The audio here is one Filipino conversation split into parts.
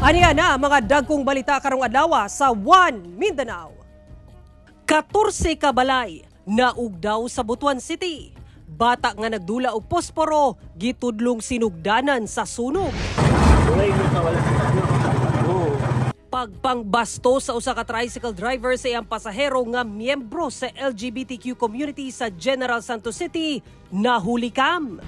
Aniya na mga dagkong balita karong adlaw sa One Mindanao. 14 ka balay naugdaw sa Butuan City. Bata nga nagdula og posporo gitudlong sinugdanan sa sunog. Pagpangbasto sa usa ka tricycle driver sa iyang pasahero nga miyembro sa LGBTQ community sa General Santos City nahulikam.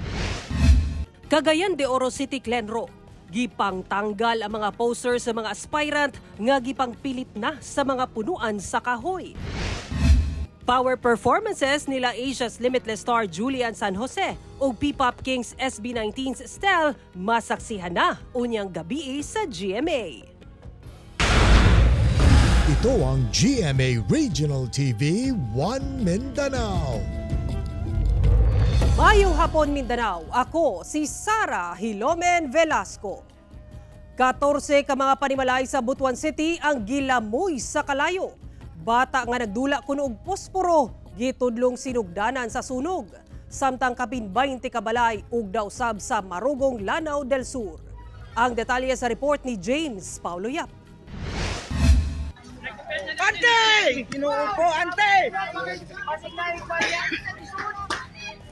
Cagayan de Oro City, Clenro. Gipang tanggal ang mga poster sa mga aspirant nga gipang pilit na sa mga punuan sa kahoy. Power performances nila Asia's Limitless star Julian San Jose o P-Pop Kings SB19's Stel masaksihan na unyang gabi sa GMA. Ito ang GMA Regional TV One Mindanao. Mayong hapon Mindanao, ako si Sara Hilomen Velasco. 14 ka mga panimalay sa Butuan City ang gilamoy sa kalayo. Bata nga nagdula kuno og posporo, gitudlong sinugdanan sa sunog. Samtang kapin 20 ka balay ugdaw sab sa Marugong, Lanao del Sur. Ang detalye sa report ni James Paulo Yap. Ante! Kinuupo, ante!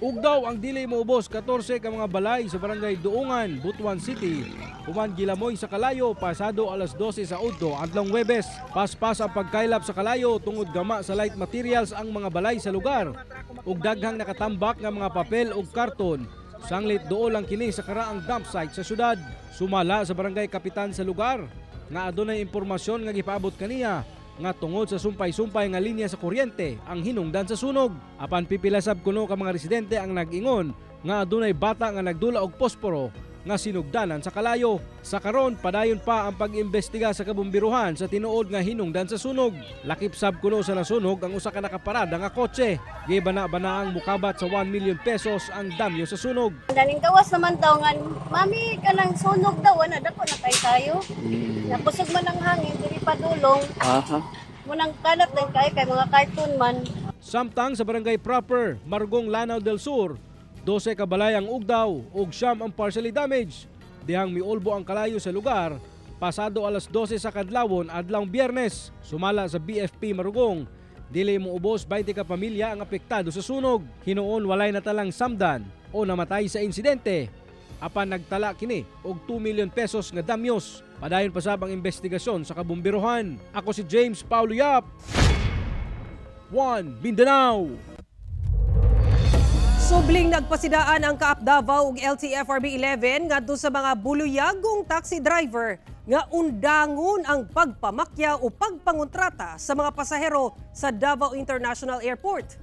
Ugdaw ang dili moubos 14 ka mga balay sa barangay Duungan, Butuan City. Human gilamoy sa kalayo pasado alas 12 sa udto adlong Huwebes. Paspas ang pagkailap sa kalayo tungod gama sa light materials ang mga balay sa lugar. Ug daghang nakatambak nga mga papel ug karton. Sanglit duol lang kini sa karaang dump site sa syudad. Sumala sa barangay kapitan sa lugar nga adunay impormasyon nga gipaabot kaniya nga tungod sa sumpay-sumpay nga linya sa kuryente ang hinungdan sa sunog. Apan pipilasab kuno ka mga residente ang nag-ingon nga adunay bata nga nagdula og posporo nga sinugdanan sa kalayo. Sa karon padayon pa ang pag-imbestiga sa kabumbiruhan sa tinuod nga hinungdan sa sunog. Lakip sab kuno sa nasunog ang usa ka nakaparada nga kotse. Gibana-bana ang mukabat sa 1 million pesos ang damyo sa sunog. Daning gawas naman daw nga, mami kanang sunog daw ana dako na tayo. Napusog man ang hangin diri pa dulong. Munang kalat lang kay mga cartoon man. Samtang sa barangay proper, Marugong, Lanao del Sur, 12 ka balay ang ugdaw ug siyam ang partially damaged. Dihang miulbo ang kalayo sa lugar pasado alas 12 sa kadlawon adlawng Biyernes. Sumala sa BFP Marugong, dili mo ubos 20 ka pamilya ang apektado sa sunog. Hinuon walay natalang samdan o namatay sa insidente. Apan nagtala kini og 2 million pesos nga damyos. Padayon pa sab ang investigasyon sa kabumbiruhan. Ako si James Paulo Yap. One Mindanao. Subling nagpasidaan ang Kaap Davao ug LTFRB 11 ngadto sa mga buluyagong taxi driver nga undangon ang pagpamakya o pagpangontrata sa mga pasahero sa Davao International Airport.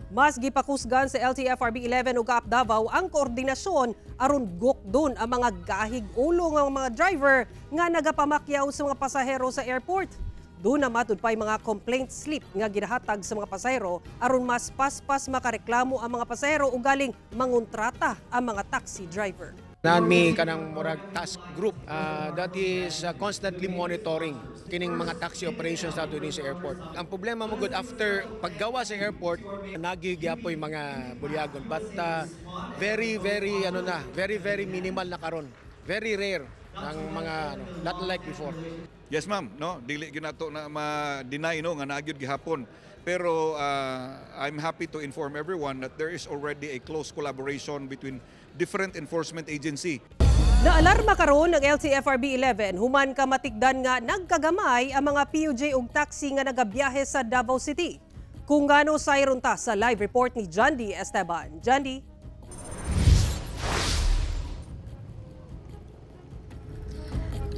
Mas gipakusgan sa LTFRB 11 ug Kaap Davao ang koordinasyon aron gukdon ang mga gahig ulo nga mga driver nga nagapamakyaw sa mga pasahero sa airport. Doon na matud pa'y mga complaint slip nga ginahatag sa mga pasahero aron mas paspas makareklamo ang mga pasahero ug galing mangontrata ang mga taxi driver. Nami kanang murag task group that is constantly monitoring kining mga taxi operations nato din sa airport. Ang problema mo good after paggawa sa airport nagigyapoy mga bulyagon but very minimal na karon. Very rare ang mga not like before. Yes ma'am, no, dili gyud nato na ma-deny no nga nagyud gihapon. Pero I'm happy to inform everyone that there is already a close collaboration between different enforcement agency. Naalarma karon ng LTFRB 11 human ka matikdan nga nagkagamay ang mga PUJ ug taxi nga nagabiyahe sa Davao City. Kung ngano sayron ta sa live report ni Jandy Esteban. Jandy.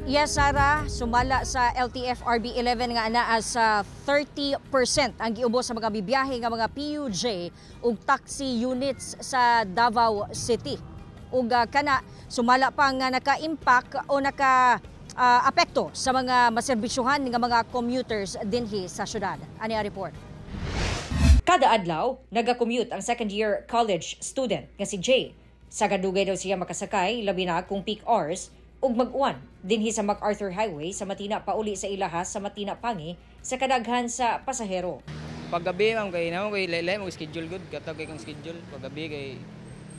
Yes, Sarah, sumala sa LTFRB 11 nga ana as 30% ang giubos sa mga bibiyahe nga mga PUJ ug taxi units sa Davao City. Ug kana sumala pa nga naka-impact o naka-apekto sa mga maserbisyuhan nga mga commuters dinhi sa syudad. Ani ang report. Kada adlaw, naga-commute ang second-year college student nga si Jay. Sa kadugay daw siya makasakay, labi na kung peak hours, ug mag-uwan dinhi sa MacArthur Highway sa Matina pauli sa ilahas sa Matina Pangi sa kadaghan sa pasahero. Paggabi ang kay namo kay laylay mo schedule good katag kay kang schedule paggabi kay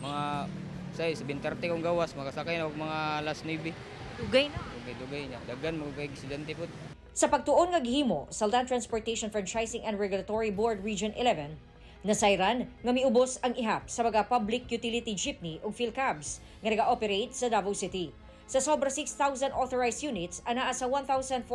mga say 7:30 kong gawas makasakay na og mga alas 9. Dugay na. kay dugay niya. Daghan mo kay aksidente po. Sa pagtuon nga gihimo sa Land Transportation Franchising and Regulatory Board Region 11, nasayran nga miubos ang ihap sa mga public utility jeepney ug PhilCabs nga naga-operate sa Davao City. Sa sobra 6,000 authorized units, anaa sa 1,401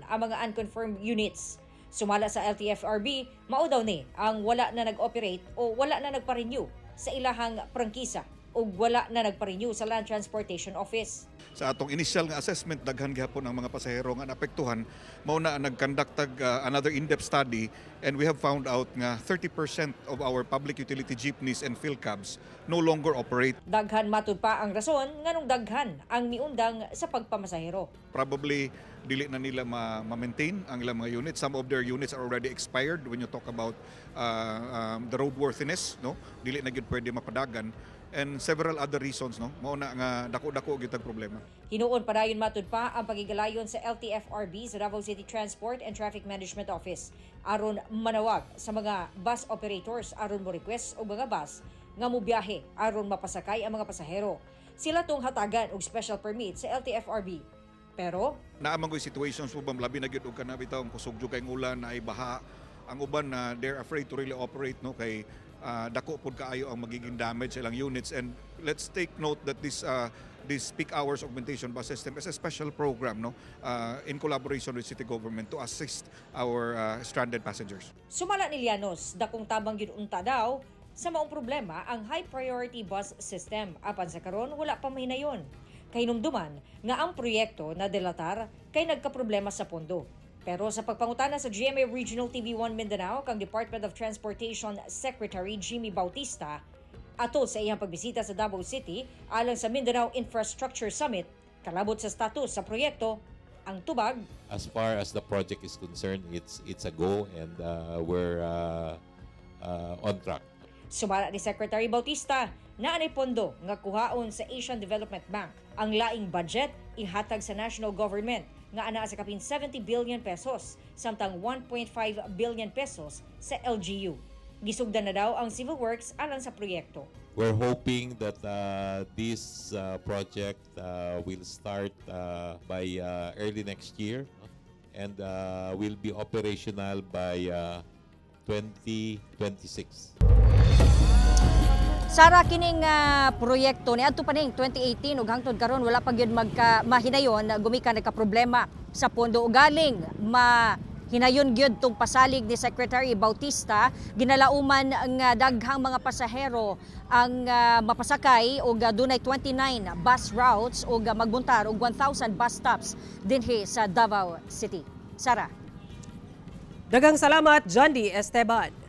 ang mga unconfirmed units. Sumala sa LTFRB, mao daw ni ang wala na nag-operate o wala na nagpa-renew sa ilahang prangkisa o wala na nagpa-renew sa Land Transportation Office. Sa atong initial nga assessment, daghan gihapon ang mga pasahero nga naapektuhan. Mao na nag-conduct another in-depth study and we have found out nga 30% of our public utility jeepneys and PhilCabs no longer operate. Daghan matud pa ang rason nganong daghan ang miundang sa pagpamasahero. Probably dili na nila ma-maintain ang ilang mga units. Some of their units are already expired when you talk about the roadworthiness, no? Dili na gyud pwede mapadagan. And several other reasons, no? Mao na nga dako-dako gitag problema. Hinuon padayon matud pa ang pagigalayon sa LTFRB sa Davao City Transport and Traffic Management Office aron manawag sa mga bus operators aron mo request og mga bus nga mobiyahe aron mapasakay ang mga pasahero. Sila tong hatagan og special permit sa LTFRB. Pero naaman ko'y situations ubang labi na gyud og kana bitaw kusog jud kay ulan na ay baha. Ang uban na they're afraid to really operate, no, kay dako pod kaayo ang magiging damage sa ilang units. And let's take note that this peak hours augmentation bus system is a special program, no, in collaboration with city government to assist our stranded passengers. Sumala ni Llanos, dakong tabang gyud unta daw sa maong problema ang high priority bus system. Apan sa karon wala pa mahinayon. Kay numduman nga ang proyekto na delatar kay nagkaproblema sa pondo. Pero sa pagpangutana sa GMA Regional TV1 Mindanao kang Department of Transportation Secretary Jimmy Bautista, atol sa iyang pagbisita sa Davao City alang sa Mindanao Infrastructure Summit, kalabot sa status sa proyekto, ang tubag. As far as the project is concerned, it's a go and we're on track. Sumala ni Secretary Bautista na anay pondo nga kuhaon sa Asian Development Bank. Ang laing budget ihatag sa national government nga ana sa kapin 70 billion pesos samtang 1.5 billion pesos sa LGU. Gisugdan na daw ang civil works alang sa proyekto. We're hoping that this project will start by early next year and will be operational by 2026. Sara, kining proyekto ni adto pa ning 2018 ug hangtod karon wala pa gyud mahinayon gumikan nagka problema sa pondo ug galing mahinayon gyud tong pasalig ni Secretary Bautista ginalauman nga daghang mga pasahero ang mapasakay ug dunay 29 bus routes ug magbuntar og 1,000 bus stops dinhi sa Davao City. Sara. Daghang salamat, Johnny Esteban.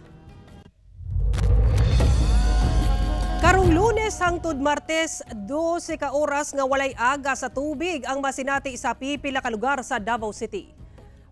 Karong Lunes hangtod Martes, 12 ka oras nga walay aga sa tubig ang masinati sa pipila ka lugar sa Davao City.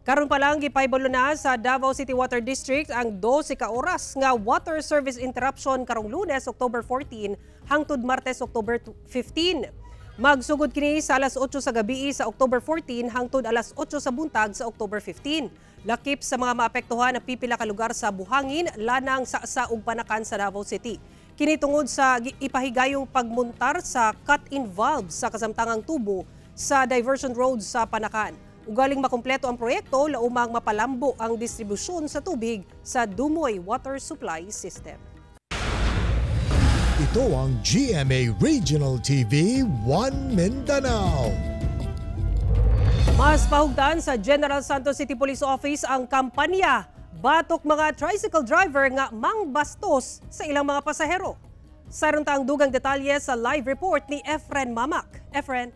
Karon pa lang gipaybulo na sa Davao City Water District ang 12 ka oras nga water service interruption karong Lunes, October 14 hangtod Martes, October 15. Magsugod kini sa alas 8 sa gabi sa October 14 hangtod alas 8 sa buntag sa October 15. Lakip sa mga maapektuhan na pipila ka lugar sa Buhangin, Lanang, Saasa ug Panakan sa Davao City. Kini tungod sa ipahigayong pagmuntar sa cut-in valve sa kasamtangang tubo sa diversion road sa Panakan. Ugaling makumpleto ang proyekto, laumang mapalambo ang distribusyon sa tubig sa Dumoy Water Supply System. Ito ang GMA Regional TV 1 Mindanao. Mas pahugdan sa General Santos City Police Office ang kampanya batok mga tricycle driver nga mangbastos sa ilang mga pasahero. Saron ta ang dugang detalye sa live report ni Efren Mamak. Efren.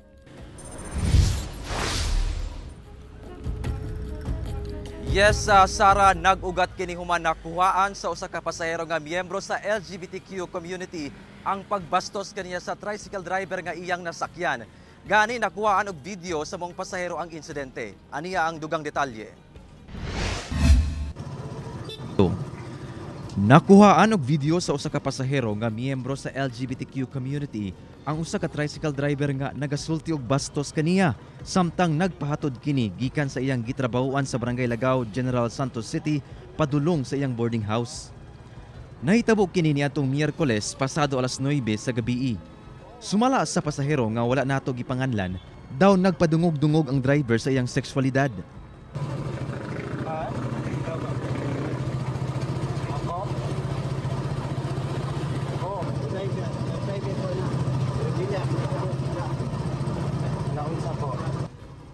Yes, Sara, nag-ugat kini human nakuhaan sa usa ka pasahero nga miyembro sa LGBTQ community ang pagbastos kaniya sa tricycle driver nga iyang nasakyan. Gani nakuhaan og video sa mong pasahero ang insidente. Aniya ang dugang detalye. Nakuhaan og video sa usa ka pasahero nga miyembro sa LGBTQ community ang usa ka tricycle driver nga nagasulti og bastos kaniya samtang nagpahatod kini gikan sa iyang gitrabahuan sa Barangay Lagaw, General Santos City padulong sa iyang boarding house. Nahitabo kini niadtong Miyerkules pasado alas 9 sa gabi. Sumala sa pasahero nga wala nato gipanganlan Daw nagpadungog-dungog ang driver sa iyang sexualidad.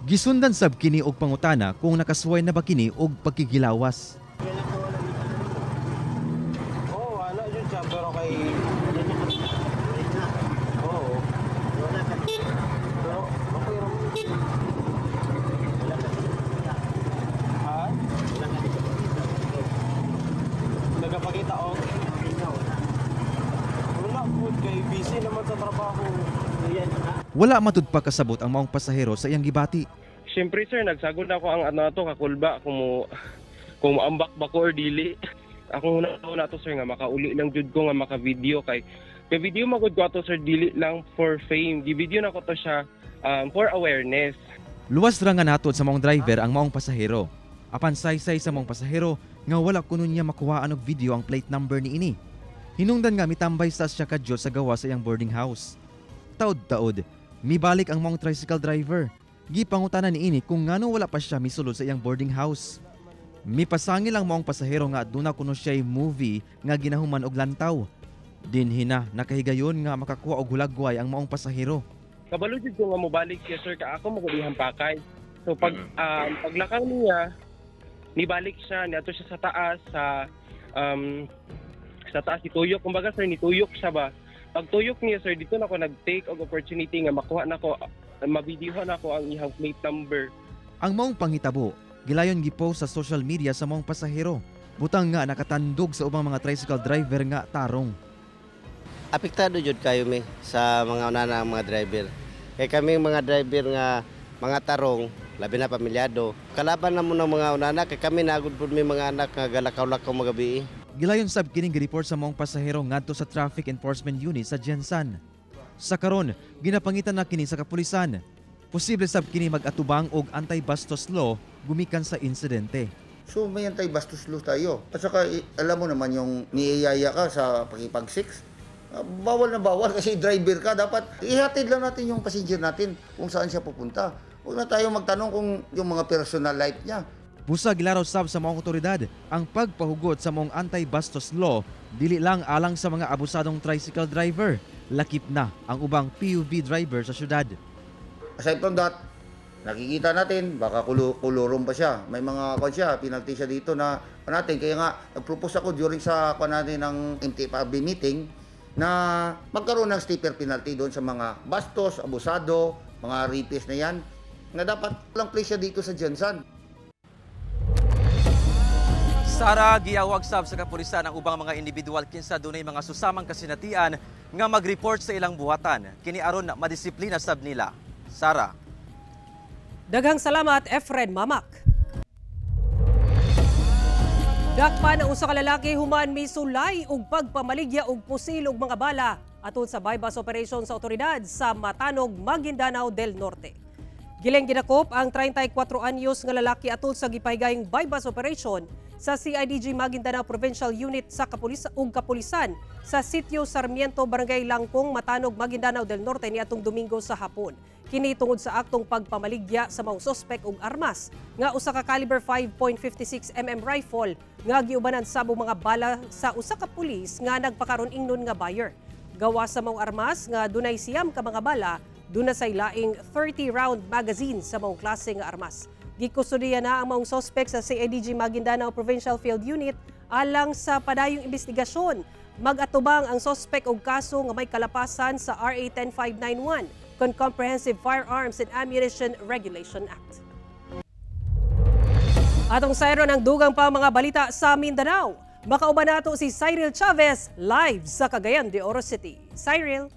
Gisundan sab kini og pangutana kung nakasuway na ba kini og pagkigilawas. Wala yun siya, pero kay... Nagapakita o? Wala po, kay busy naman sa trabaho. Wala matud pa kasabot ang maong pasahero sa iyang gibati. Siyempre sir, nagsagod ako ang kakulba kung maambak ba ko or dili. Ako na to sir nga makauli lang jud ko nga maka-video kay video magud ko ato sir dili lang for fame. Gi-video na ko to siya for awareness. Luwas ra nga natod sa maong driver ang maong pasahero. Apan saysay sa maong pasahero nga wala kuno niya makuhaan og video ang plate number niini. Hinungdan nga mitambay sa siya kadyo sa gawa sa iyang boarding house. Taod-taod, mibalik ang maong tricycle driver. Gipangutanan niini kung ngano wala pa siya misulod sa iyang boarding house. Mipasangil ang maong pasahero nga aduna kuno siya'y movie nga ginahuman og lantaw. Dinhi na nakahigayon nga makakuha og hulagway ang maong pasahero. Kabalo jud ko nga mobalik siya sir ka ako magulihang pakay. So paglakaw niya nibalik siya niadto siya sa taas sa taas nituyok kumbaga sir nituyok siya ba. Pagtuyok niya sir dito na ako nag-take og opportunity nga makuha nako mabidyohan ako ang ihang plate number. Ang maong panghitabo gilayon gipost sa social media sa maong pasahero. Butang nga nakatandog sa ubang mga tricycle driver nga tarong. Apektado jud kayo mi sa mga unana mga driver. Kay kami mga driver nga mga tarong, labi na pamilyado. Kalaban na mo ng mga unana kay kami nagud pud mi mga anak nga galakaw-lakaw magabi. Gilayon sab kining gi-report sa maong pasahero ngadto sa Traffic Enforcement Unit sa Jensan. Sa karon, ginapangitan na kini sa kapulisan. Posible sab kini mag-atubang og anti-bastos law gumikan sa insidente. So may anti-bastos law tayo. At saka alam mo naman yung niiyaya ka sa pakipag-6. Bawal na bawal kasi driver ka. Dapat ihatid lang natin yung passenger natin kung saan siya pupunta. Huwag na tayo magtanong kung yung mga personal life niya. Busa gilaraw sab sa mga otoridad ang pagpahugot sa maong anti-bastos law dili lang alang sa mga abusadong tricycle driver. Lakip na ang ubang PUV driver sa syudad. Aside from that, nakikita natin baka kulurong pa siya. May mga penalty siya dito na natin. Kaya nga nag-propose ako during sa natin ng MTFRB meeting na magkaroon ng stiffer penalty doon sa mga bastos, abusado, mga rapist na yan, na dapat lang place siya dito sa Jensan. Sara, giyawag sab sa kapulisan ang ubang mga individual kinsa dunay mga susamang kasinatian nga mag-report sa ilang buhatan. Kini aron madisiplina sab nila. Sara. Daghang salamat, Efren Mamak. Dakpan ang usa ka lalaki human misulay og pagpamaligya og pusil og mga bala atol sa bypass operation sa otoridad sa Matanog, Maguindanao del Norte. Giling ginakop ang 34 anyos nga lalaki atol sa gipahigayong bypass operation sa CIDG Maguindanao Provincial Unit sa kapulisan sa Sitio Sarmiento, Barangay Langkong, Matanog, Maguindanao del Norte niadtong Domingo sa hapon. Kini tungod sa aktong pagpamaligya sa mga suspek og armas nga usa ka caliber 5.56 mm rifle nga giubanan sa mga bala sa usa ka pulis nga nagpakaron ingnon nga buyer. Gawa sa mga armas nga dunay siyam ka mga bala, duna say laing 30-round magazine sa mga klase nga armas. Gikustudiya na ang mga suspek sa CIDG Maguindanao Provincial Field Unit alang sa padayong investigasyon. Mag-atubang ang suspek og kaso nga may kalapasan sa RA 10591 kon Comprehensive Firearms and Ammunition Regulation Act. Atong sayro ng dugang pa mga balita sa Mindanao. Makauban nato si Cyril Chavez live sa Cagayan de Oro City. Cyril.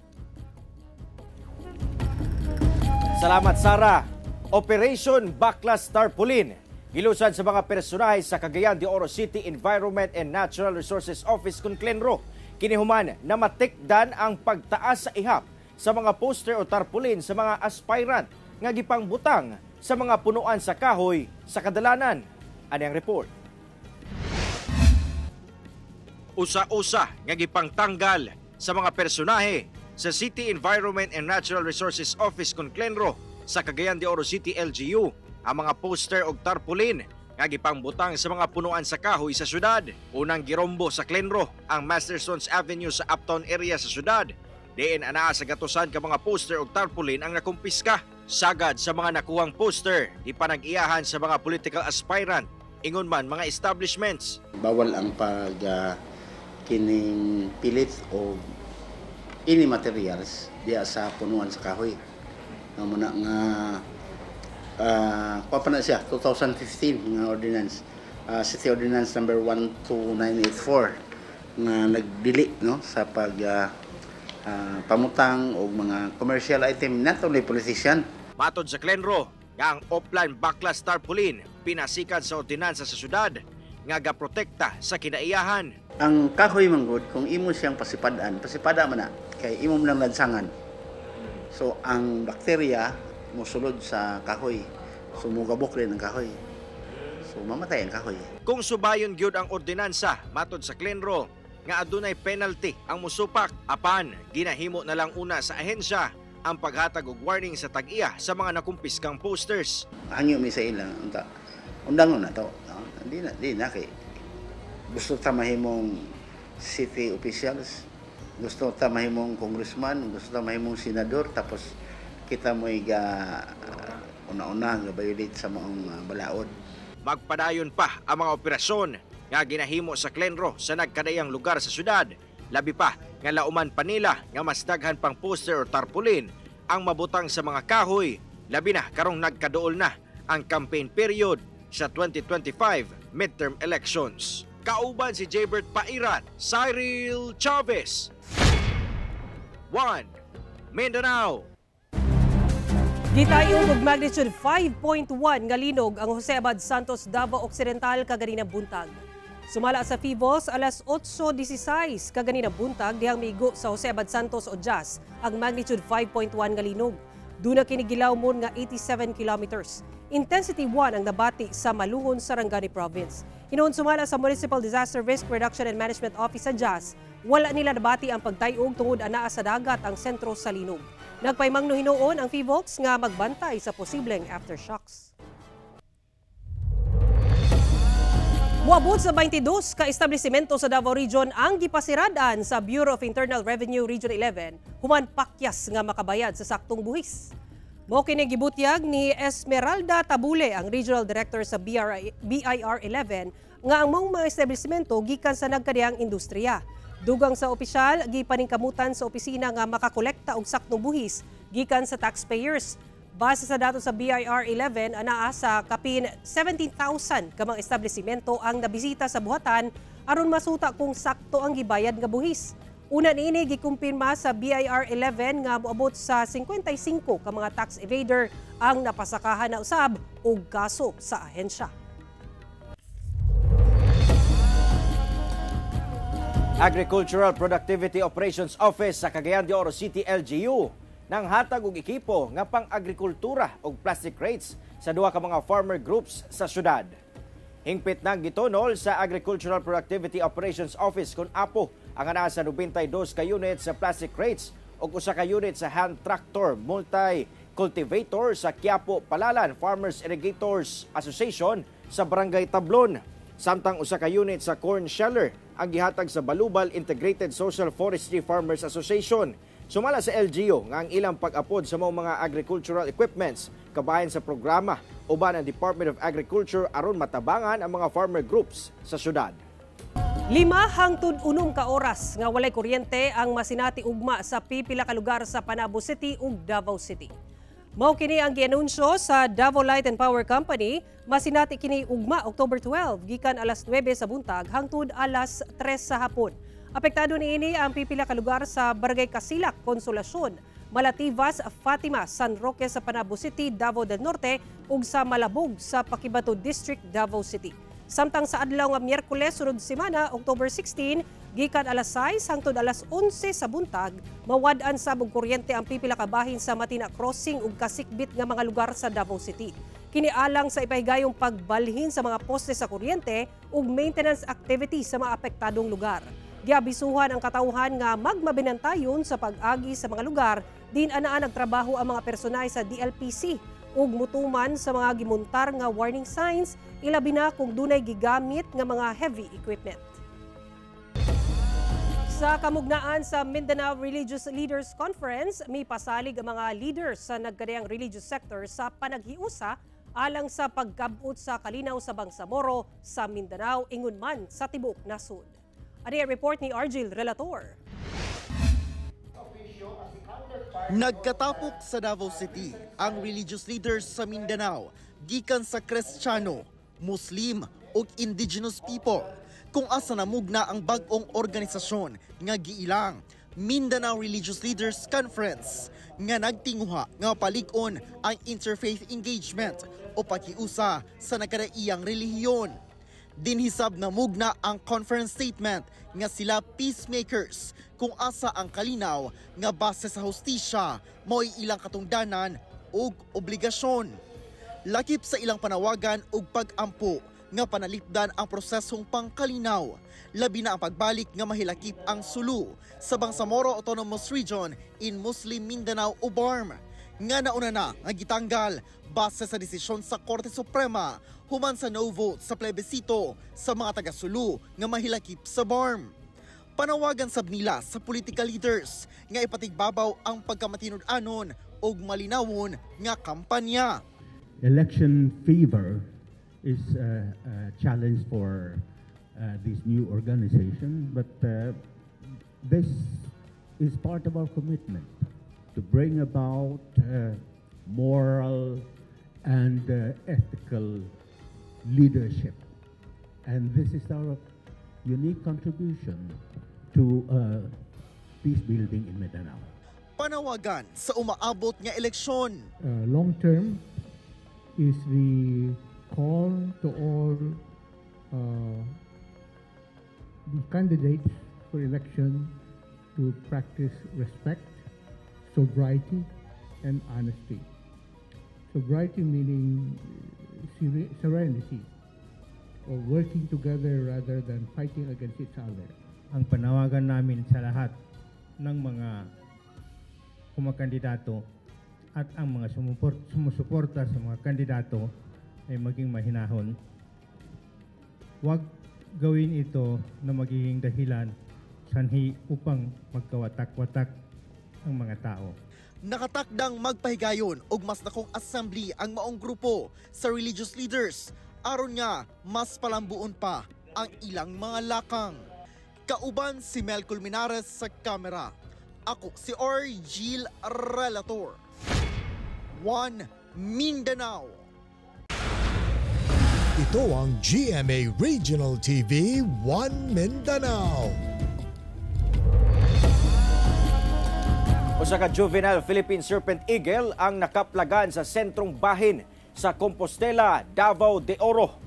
Salamat, Sara. Operation Baklas Tarpaulin. Gilusan sa mga personahe sa Cagayan de Oro City Environment and Natural Resources Office kung Clenro. Kinihuman na matikdan ang pagtaas sa ihap sa mga poster o tarpaulin sa mga aspirant nga gipangbutang sa mga punuan sa kahoy sa kadalanan. Ano ang report? Usa-usa nga gipangtanggal sa mga personahe sa City Environment and Natural Resources Office kung Clenro sa Cagayan de Oro City LGU ang mga poster og tarpaulin nga gipangbutang sa mga punuan sa kahoy sa syudad. Unang girombo sa Clenro ang Mastersons Avenue sa uptown area sa syudad. Diin anaa sa gatusan ka mga poster og tarpaulin ang nakumpiska. Sagad sa mga nakuhang poster, ipanag-iyahan sa mga political aspirant, ingon man mga establishments. Bawal ang kining pilit o ini materials diya sa punuan sa kahoy. Nga muna nga pa na siya 2015 nga ordinance, City Ordinance number 12984 nga nagdili no sa pag pamutang o mga commercial item not only politician. Matod sa Clenro nga ang offline backlash tarpaulin pinasikan sa ordinansa sa syudad nga gaprotekta sa kinaiyahan. Ang kahoy manggod kung imo siyang pasipada man na kay imo nang lansangan. So ang bakterya mosulod sa kahoy. So mugabok rin ang kahoy. So mamatay ang kahoy. Kung subayon gyud ang ordinansa matod sa Clenro nga adunay penalty ang musupak, apan ginahimo na lang una sa ahensya ang paghatag og warning sa tag-iya sa mga nakumpiskang posters. Hangyo mi sa ilang undangon na to. No? Di na kay gusto ta mahimong city officials, gusto ta mahimong congressman, gusto ta mahimong senador, tapos kita mo una-una nga violate sa mga balaod. Magpadayon pa ang mga operasyon nga ginahimo sa Clenro sa nagkadayang lugar sa syudad. Labi pa nga lauman pa nila nga mas daghan pang poster o tarpaulin ang mabutang sa mga kahoy. Labi na karong nagkaduol na ang campaign period sa 2025 midterm elections. Kauban si Jaybert Pairat, Cyril Chavez. 1 Mindanao. Gitayong og magnitude 5.1 nga linog ang Jose Abad Santos, Davao Occidental kaganina buntag. Sumala sa Fivos alas 8:16 kaganina buntag dihang miigo sa Jose Abad Santos o Jas ang magnitude 5.1 nga linog. Duna kini gilawmon nga 87 kilometers. Intensity 1 ang nabati sa Malungon, Sarangani Province. Hinuon sumala sa Municipal Disaster Risk Reduction and Management Office sa Jas, wala nila nabati ang pagtayog tungod anaa sa dagat ang sentro sa linog. Nagpaymangno hinuon ang Fivox nga magbantay sa posibleng aftershocks. Muabot sa 22 ka establisimento sa Davao Region ang gipasiradan sa Bureau of Internal Revenue Region 11 human pakyas nga makabayad sa saktong buhis. Mao kini gibutyag ni Esmeralda Tabule, ang Regional Director sa BIR 11, nga ang mga establisimento gikan sa nagkadiyang industriya. Dugang sa opisyal, gipaningkamutan sa opisina nga makakolekta og saktong buhis gikan sa taxpayers. Base sa datos sa BIR 11, anaa sa kapin 17,000 ka mga establisimento ang nabisita sa buhatan aron masuta kung sakto ang gibayad nga buhis. Una niini gikumpirma sa BIR 11 nga moabot sa 55 ka mga tax evader ang napasakahan na usab og kaso sa ahensya. Agricultural Productivity Operations Office sa Cagayan de Oro City LGU nang hatag og ekipo nga pang-agrikultura og plastic crates sa duha ka mga farmer groups sa syudad. Hingpit nang gitonol sa Agricultural Productivity Operations Office kun apo ang anaa sa 92 ka unit sa plastic crates ug usa ka unit sa hand tractor multi-cultivator sa Quiapo Palalan Farmers Irrigators Association sa Barangay Tablon. Samtang usa ka unit sa corn sheller ang gihatag sa Balubal Integrated Social Forestry Farmers Association. Sumala sa LGU nga ang ilang pag-apod sa mga agricultural equipments kabahin sa programa uban ang Department of Agriculture aron matabangan ang mga farmer groups sa syudad. 5 hangtod 6 ka oras nga walay kuryente ang masinati ugma sa pipila ka lugar sa Panabo City ug Davao City. Mao kini ang gianunsyo sa Davao Light and Power Company, masinati kini ugma October 12 gikan alas 9 sa buntag hangtod alas 3 sa hapon. Apektado niini ang pipila ka lugar sa Barangay Casilak, Consolacion, Malativas, Fatima, San Roque sa Panabo City, Davao del Norte ug sa Malabog sa Paquibato District, Davao City. Samtang sa adlaw nga Miyerkules sunod semana, October 16, gikan alas 6 hangtod alas 11 sa buntag, mawad-an sa og kuryente ang pipila ka bahin sa Matina Crossing ug kasikbit nga mga lugar sa Davao City. Kinialang sa ipahigayong pagbalhin sa mga poste sa kuryente ug maintenance activity sa mga apektadong lugar. Giabisuhan ang katawhan nga magmabinantayon sa pag-agi sa mga lugar Din anaa nagtrabaho ang mga personay sa DLPC ug mutuman sa mga gimuntar nga warning signs, ilabi na kung dunay gigamit nga mga heavy equipment. Sa kamugnaan sa Mindanao Religious Leaders Conference, may pasalig ang mga leaders sa nagkadayang religious sector sa panaghiusa alang sa pagkabot sa kalinaw sa Bangsamoro sa Mindanao ingon man sa tibuok nasud. Ani ang report ni Argil Relator. Nagkatapok sa Davao City ang religious leaders sa Mindanao gikan sa Kristiyano, Muslim ug indigenous people kung asa namugna ang bag-ong organisasyon nga giilang Mindanao Religious Leaders Conference nga nagtinguha nga palig-on ang interfaith engagement o pakiusa sa nagkadaiyang relihiyon. Dinhisab na mugna ang conference statement nga sila peacemakers kung asa ang kalinaw nga base sa hustisya mo'y ilang katungdanan ug obligasyon. Lakip sa ilang panawagan ug pag-ampo nga panalipdan ang prosesong pangkalinaw, labi na ang pagbalik nga mahilakip ang sulu sa Bangsamoro Autonomous Region in Muslim Mindanao o BARM, nga nauna na nga gitanggal base sa desisyon sa Korte Suprema human sa no vote sa plebisito sa mga taga-sulu nga mahilakip sa BARM. Panawagan sab nila sa political leaders nga ipatigbabaw ang pagkamatinud-anon ug malinawon nga kampanya. Election fever is a challenge for this new organization, but this is part of our commitment to bring about moral and ethical leadership. And this is our unique contribution to peace building in Mindanao. Panawagan sa umaabot nga eleksyon. Long term is the call to all the candidates for election to practice respect, sobriety, and honesty. Sobriety meaning serenity, or working together rather than fighting against each other. Ang panawagan namin sa lahat ng mga kumakandidato at ang mga sumusuporta sa mga kandidato ay maging mahinahon. Huwag gawin ito na magiging dahilan sanhi upang magkawatak-watak ang mga tao. Nakatakdang magpahigayon og mas dakong assembly ang maong grupo sa religious leaders aron nga mas palambuon pa ang ilang mga lakang. Kauban si Mel Culminares sa kamera. Ako si Argil Relator. One Mindanao. Ito ang GMA Regional TV 1 Mindanao. Usa ka juvenile Philippine Serpent Eagle ang nakaplagan sa sentrong bahin sa Compostela, Davao de Oro.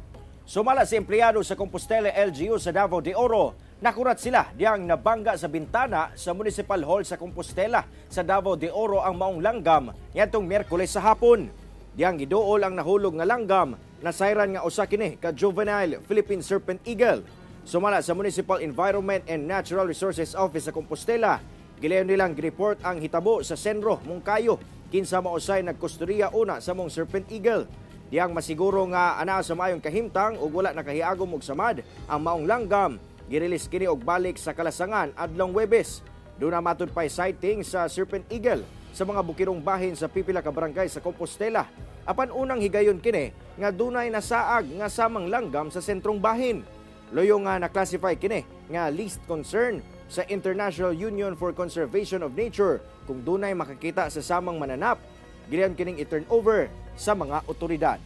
Sumala si empleyado sa Compostela LGU sa Davao de Oro, nakurat sila diyang nabangga sa bintana sa Municipal Hall sa Compostela sa Davao de Oro ang maong langgam nitong Miyerkules sa hapon. Diyang giduol ang nahulog nga langgam na sayran nga usa kini ka juvenile Philippine Serpent Eagle. Sumala sa Municipal Environment and Natural Resources Office sa Compostela, gilayon nilang gireport ang hitabo sa Senro, Mungkayo, kinsa mausay nagkustorya una sa mong Serpent Eagle. Diyang masiguro nga ana sa maayong kahimtang ug wala nakahiagom og samad ang maong langgam, girilis kini og balik sa Kalasangan adlong Huwebes. Doon na matud pay sighting sa Serpent Eagle sa mga bukirong bahin sa pipila ka barangay sa Compostela. Apan unang higayon kini nga dunay nasaag nga samang langgam sa sentrong bahin. Loyo nga na-classify kini nga least concern sa International Union for Conservation of Nature kung dunay makakita sa samang mananap. Gilayon kining i-turn over sa mga otoridad.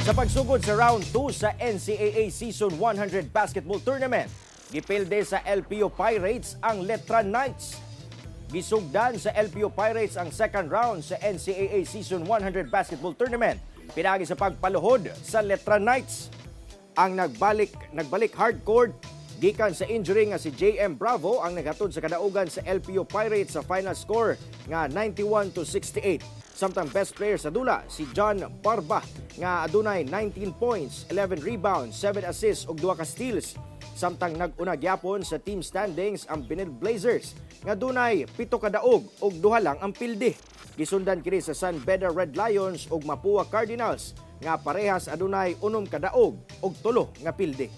Sa pagsugod sa round 2 sa NCAA Season 100 Basketball Tournament, gipilde sa LPO Pirates ang Letra Knights. Gisugdan sa LPO Pirates ang second round sa NCAA Season 100 Basketball Tournament. Pinagi sa pagpaluhod sa Letra Knights. Ang nagbalik hardcourt gikan sa injury nga si JM Bravo ang naghatod sa kadaugan sa LPO Pirates sa final score nga 91-68. Samtang best player sa dula si John Parba nga adunay 19 points, 11 rebounds, 7 assists ug 2 ka steals. Samtang nag-una gyapon sa team standings ang Binil Blazers nga dunay 7 ka daog ug 2 lang ang pilde. Gisundan kini sa San Beda Red Lions ug Mapua Cardinals nga parehas adunay 6 ka daog ug 3 nga pilde.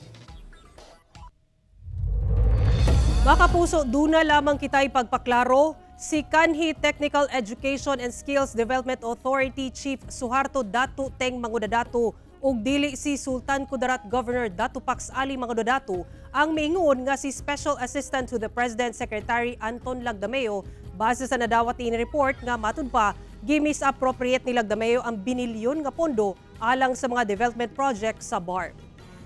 Mga kapuso, duna lamang kita'y pagpaklaro. Si Kanhi Technical Education and Skills Development Authority Chief Suharto Datu Teng Mangudadatu ug dili si Sultan Kudarat Governor Datu Pax Ali Mangudadatu ang miingon nga si Special Assistant to the President Secretary Anton Lagdameo base sa nadawat ni report nga matud pa gimisappropriate ni Lagdameo ang binilyon nga pondo alang sa mga development project sa BARM.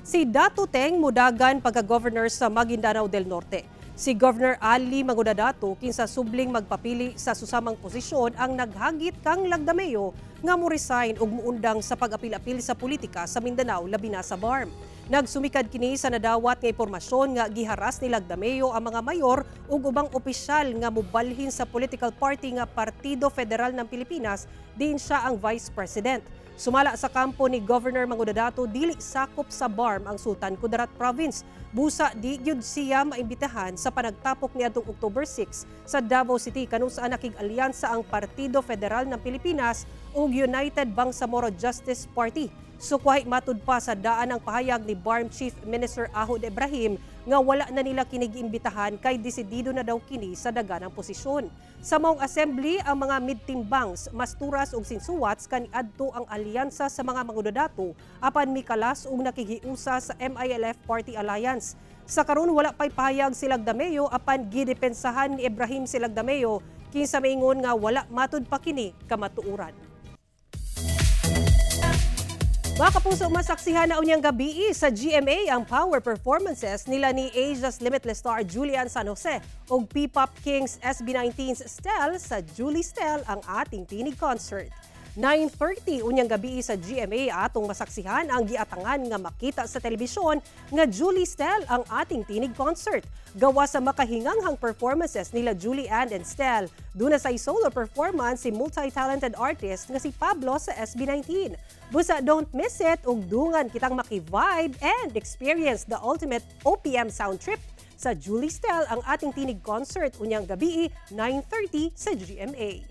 Si Datu Teng mudagan pagka-governor sa Maguindanao del Norte. Si Governor Ali Mangudadatu kinsa subling magpapili sa susamang posisyon ang naghagit kang Lagdameo nga mo-resign ug muundang sa pag-apil-apil sa politika sa Mindanao labi na sa BARM. Nagsumikad kini sa nadawat nga impormasyon nga giharas ni Lagdameo ang mga mayor ug ubang opisyal nga mobalhin sa political party nga Partido Federal ng Pilipinas diin siya ang Vice President. Sumala sa kampo ni Governor Mangudadatu, dili sakop sa BARM ang Sultan Kudarat Province. Busa di gyud siya maimbitahan sa panagtapok niadtong October 6 sa Davao City kanu saan nakig-alyansa ang Partido Federal ng Pilipinas ug United Bangsamoro Justice Party. Sukway matud pa sa daan ang pahayag ni BARM Chief Minister Ahod Ibrahim nga wala na nila kinigiimbitahan kay desidido na daw kini sa daganang posisyon. Sa maong assembly, ang mga mid-timbangs, masturas ug sinsuwats kaniadto ang alyansa sa mga Mangudadatu apan mikalas ug nakigiusa sa MILF Party Alliance. Sa karon wala pay pahayag si Lagdameo apan gidepensahan ni Ibrahim si Lagdameo kinsa miingon nga wala matud pa kini kamatuoran. Mga kapuso, masaksihan na unyang gabi sa GMA ang power performances nila ni Asia's Limitless star Julian San Jose o P-Pop Kings SB19's Stel sa Julie Stel ang ating tinig concert. 9:30 unyang gabi sa GMA atong masaksihan ang giatangan nga makita sa telebisyon nga Julie Stel ang ating tinig concert. Gawa sa makahinganghang performances nila Julie Ann and Stel. Duna sa solo performance si multi-talented artist nga si Pablo sa SB19. Busa don't miss it ug dungan kitang maki-vibe and experience the ultimate OPM sound trip sa Julie Stel ang ating tinig concert unyang gabi 9:30 sa GMA.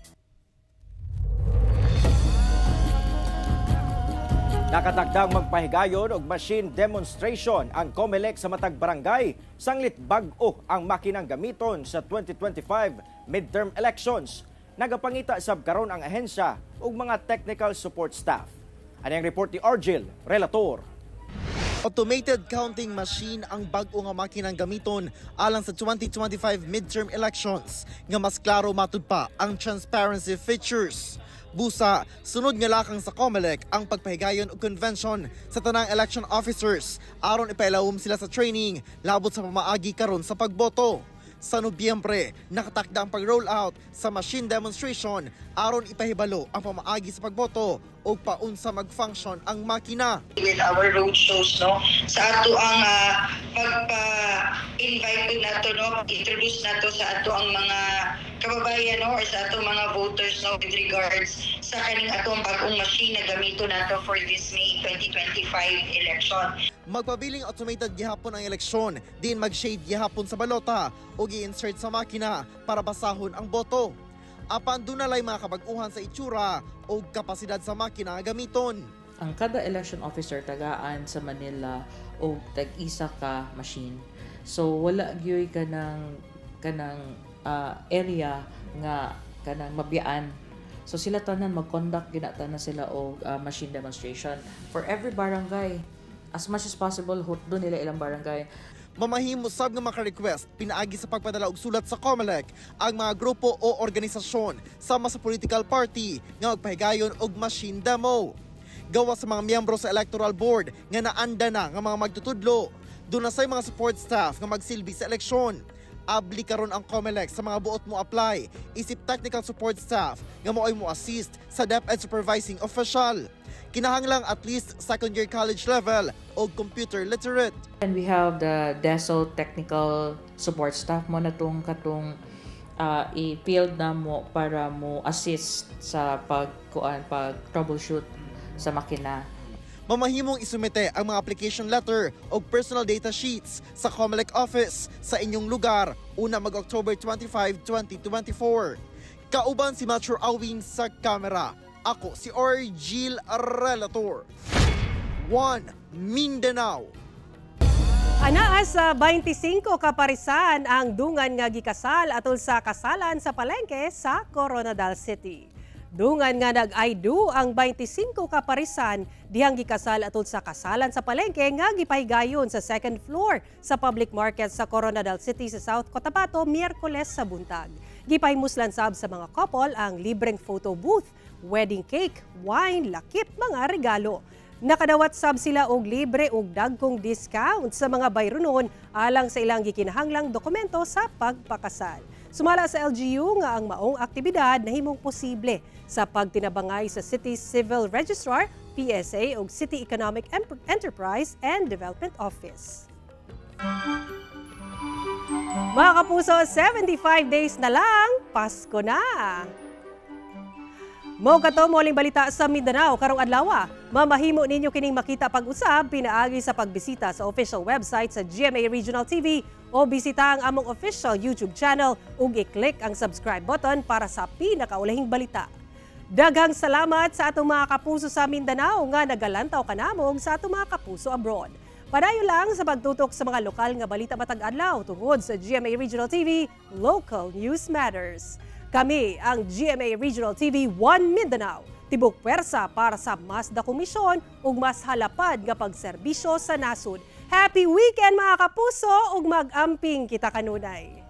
Nakatagdang magpahigayon og machine demonstration ang COMELEC sa matag barangay sanglit bag-o ang makinang gamiton sa 2025 midterm elections. Nagapangita sab karon ang ahensya ug mga technical support staff. Ano ang report ni Argel, relator. Automated counting machine ang bag-o nga makinang gamiton alang sa 2025 midterm elections nga mas klaro matud pa ang transparency features. Busa, sunod nga lakang sa COMELEC ang pagpahigayon o convention sa tanang election officers aron ipailawom sila sa training labot sa pamaagi karon sa pagboto. Sa Nobyembre, nakatakda ang pag-roll out sa machine demonstration aron ipahibalo ang pamaagi sa pagboto o paunsa mag-function ang makina. With our road shows, no, sa ato ang pagpa-invite nato, no, introduce nato sa ato ang mga kababayan, no, or sa ato mga voters, no, with regards sa kaning atong bagong machine na gamito nato for this May 2025 election. Magpabiling automated gihapon ang eleksyon, din mag-shade gihapon sa balota o gi-insert sa makina para basahon ang boto. Apan dunalay mga kabag-uhan sa itsura o kapasidad sa makina gamiton. Ang kada election officer tagaan sa Manila o tag-isa ka machine. So wala gyoy kanang area nga kanang mabiyaan. So sila tanan mag-conduct ginata na sila og machine demonstration for every barangay. As much as possible doon nila ilang barangay. Mamahimo sab nga maka-request pinaagi sa pagpadala og sulat sa COMELEC ang mga grupo o organisasyon sama sa political party nga magpahigayon og machine demo. Gawa sa mga miyembro sa electoral board nga naanda na nga mga magtutudlo. Doon na say mga support staff nga magsilbi sa eleksyon. Abli karon ang COMELEC sa mga buot mo apply. Isip technical support staff nga moay mo assist sa DepEd supervising official. Kinahanglang at least second-year college level o computer literate. And we have the DESO technical support staff mo na katong i-field na mo para mo assist sa pag troubleshoot sa makina. Mamahimong isumite ang mga application letter o personal data sheets sa COMELEC office sa inyong lugar una mag-October 25, 2024. Kauban si Metro Awing sa kamera. Ako si Orgil Relator. 1 Mindanao. Anaa sa 25 kaparisan ang dungan nga gikasal atol sa kasalan sa palengke sa Coronadal City. Dungan nga nag-aydu ang 25 kaparisan dihang gikasal atol sa kasalan sa palengke nga gipahigayon sa second floor sa public market sa Coronadal City sa South Cotabato Miyerkules sa buntag. Gipahimuslan sab sa mga couple ang libreng photo booth, wedding cake, wine, lakip, mga regalo. Nakadawat sab sila og libre og dagkong discount sa mga bayronon alang sa ilang gikinahanglang dokumento sa pagpakasal. Sumala sa LGU nga ang maong aktibidad nahimong posible sa pagtinabangay sa City Civil Registrar, PSA ug City Economic Enterprise and Development Office. Mga kapuso, 75 days na lang, Pasko na! Mo kato mo aling balita sa Mindanao karong adlaw. Mamahimo ninyo kining makita pag-usab pinaagi sa pagbisita sa official website sa GMA Regional TV o bisita ang among official YouTube channel ug i-click ang subscribe button para sa pinakaulahing balita. Daghang salamat sa atong mga kapuso sa Mindanao nga nagalantaw kanamong sa atong mga kapuso abroad. Padayon lang sa pagtutok sa mga lokal nga balita matag adlaw tungod sa GMA Regional TV, Local News Matters. Kami ang GMA Regional TV 1 Mindanao, tibok pwersa para sa mas dakong misyon ug mas halapad nga pagserbisyo sa nasod. Happy weekend mga kapuso ug mag-amping kita kanunay!